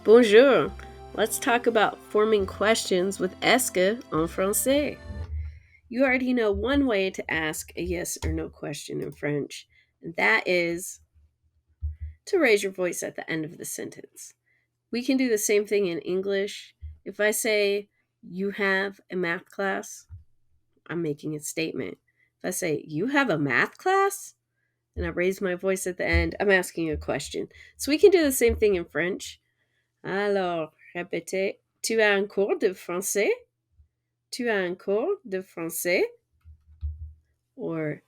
Bonjour. Let's talk about forming questions with est-ce en français. You already know one way to ask a yes or no question in French, and that is to raise your voice at the end of the sentence. We can do the same thing in English. If I say, you have a math class, I'm making a statement. If I say, you have a math class, and I raise my voice at the end, I'm asking a question. So we can do the same thing in French. Alors, répétez. Tu as un cours de français? Tu as un cours de français? Or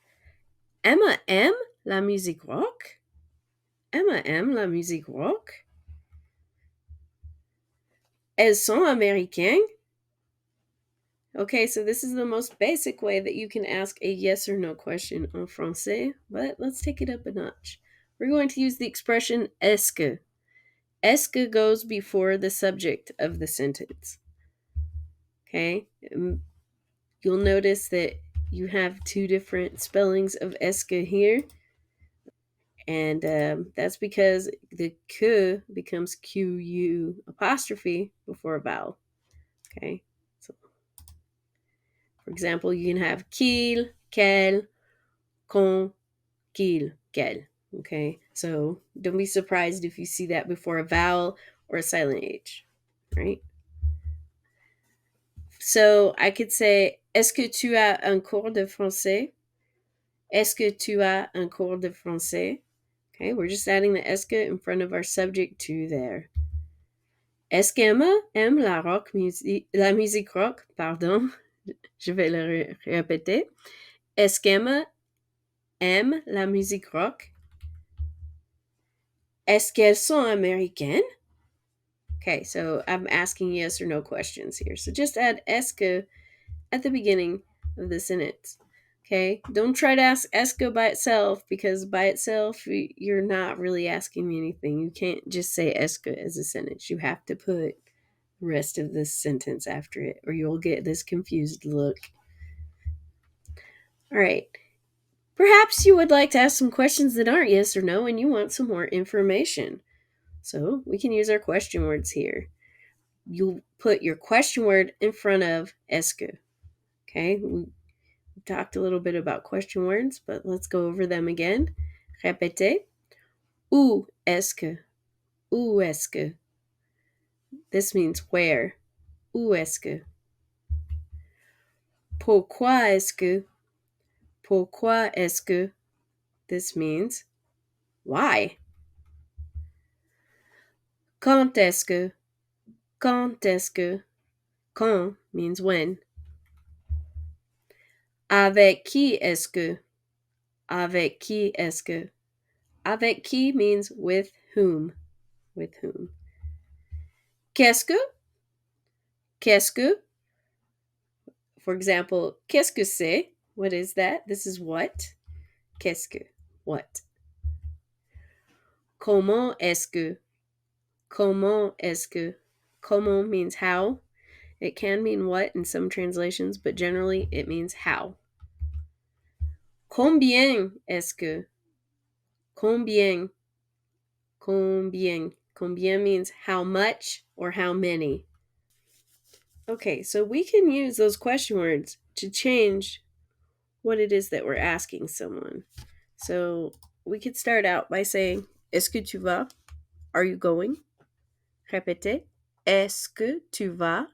Emma aime la musique rock? Emma aime la musique rock? Elles sont américaines? Okay, so this is the most basic way that you can ask a yes or no question en français, but let's take it up a notch. We're going to use the expression est-ce que. Est-ce que goes before the subject of the sentence. Okay? You'll notice that you have two different spellings of est-ce que here, and that's because the que becomes QU apostrophe before a vowel. Okay? So, for example, you can have qu'il, quel, con, qu'il, quel. Okay? So don't be surprised if you see that before a vowel or a silent H, right? So I could say, est-ce que tu as un cours de français? Est-ce que tu as un cours de français? Okay, we're just adding the est-ce que in front of our subject to there. Est-ce qu'Emma aime la musique rock? Pardon, je vais le répéter. Est-ce qu'Emma aime la musique rock? Est-ce qu'elles sont américaines? Okay, so I'm asking yes or no questions here. So just add est-ce que at the beginning of the sentence. Okay, don't try to ask est-ce que by itself, because by itself you're not really asking me anything. You can't just say est-ce que as a sentence. You have to put the rest of this sentence after it, or you'll get this confused look. All right. Perhaps you would like to ask some questions that aren't yes or no, and you want some more information. So we can use our question words here. You'll put your question word in front of est-ce que. Okay, we talked a little bit about question words, but let's go over them again. Répétez. Où est-ce que? Où est-ce que? This means where. Où est-ce que? Pourquoi est-ce que? Pourquoi est-ce que? This means why. Quand est-ce que? Quand est-ce que? Quand means when. Avec qui est-ce que? Avec qui est-ce que? Avec qui means with whom. With whom. Qu'est-ce que? Qu'est-ce que? For example, qu'est-ce que c'est? What is that? This is what. Qu'est-ce que? What? Comment est-ce que? Comment est-ce que? Comment means how. It can mean what in some translations, but generally it means how. Combien est-ce que? Combien. Combien. Combien means how much or how many. Okay, so we can use those question words to change what it is that we're asking someone. So we could start out by saying, est-ce que tu vas? Are you going? Répétez. Est-ce que tu vas?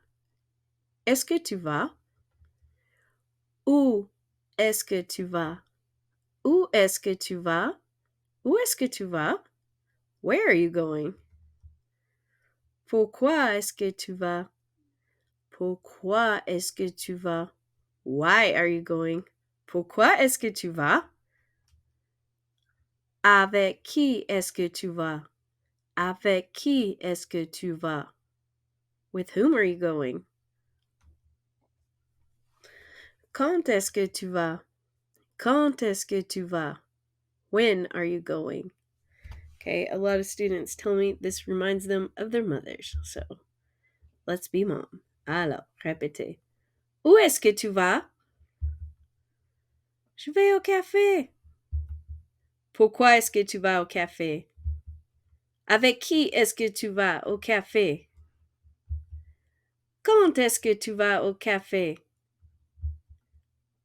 Est-ce que tu vas? Où est-ce que tu vas? Où est-ce que tu vas? Où est-ce que tu vas? Where are you going? Pourquoi est-ce que tu vas? Pourquoi est-ce que tu vas? Why are you going? Pourquoi est-ce que tu vas? Avec qui est-ce que tu vas? Avec qui est-ce que tu vas? With whom are you going? Quand est-ce que tu vas? Quand est-ce que tu vas? When are you going? Okay, a lot of students tell me this reminds them of their mothers, so let's be mom. Alors, répétez. Où est-ce que tu vas? Je vais au café. Pourquoi est-ce que tu vas au café? Avec qui est-ce que tu vas au café? Quand est-ce que tu vas au café?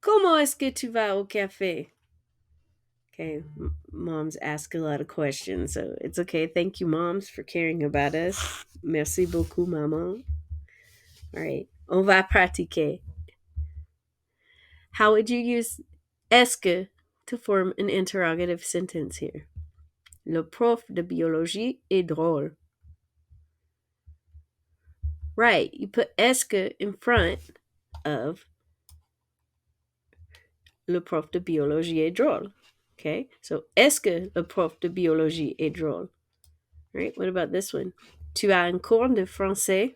Comment est-ce que tu vas au café? Okay, moms ask a lot of questions, so it's okay. Thank you, moms, for caring about us. Merci beaucoup, maman. All right, on va pratiquer. How would you use est-ce que to form an interrogative sentence here? Le prof de biologie est drôle. Right, you put est-ce que in front of le prof de biologie est drôle. Okay, so est-ce que le prof de biologie est drôle? Right, what about this one? Tu as un cours de français?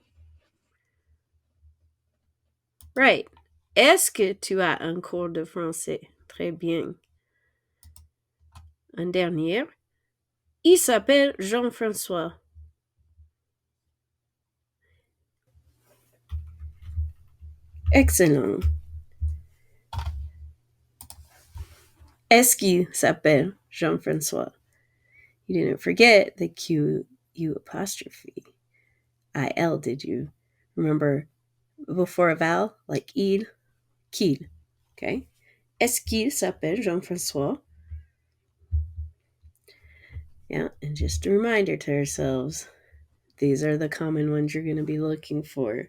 Right. Est-ce que tu as un cours de français? Très bien. Un dernier. Il s'appelle Jean-François. Excellent. Est-ce qu'il s'appelle Jean-François? You didn't forget the Q U apostrophe. IL, did you? Remember before a vowel, like il, qu'il. Okay? Est-ce qu'il s'appelle Jean-François? Yeah, and just a reminder to ourselves, these are the common ones you're going to be looking for.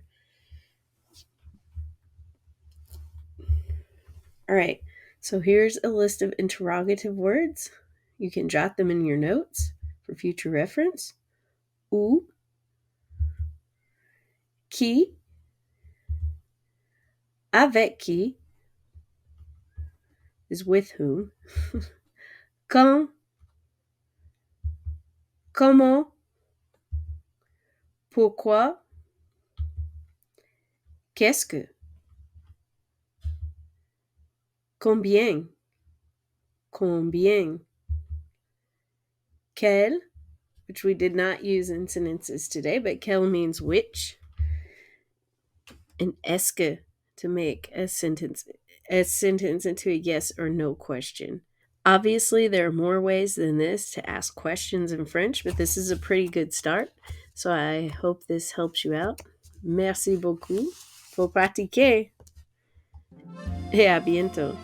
All right, so here's a list of interrogative words. You can jot them in your notes for future reference. Où, qui, avec qui is with whom, quand, comment, pourquoi, qu'est-ce que, combien, combien, quel, which we did not use in sentences today, but quel means which, and est-ce que to make a sentence into a yes or no question. Obviously, there are more ways than this to ask questions in French, but this is a pretty good start. So I hope this helps you out. Merci beaucoup. Faut pratiquer. Et à bientôt.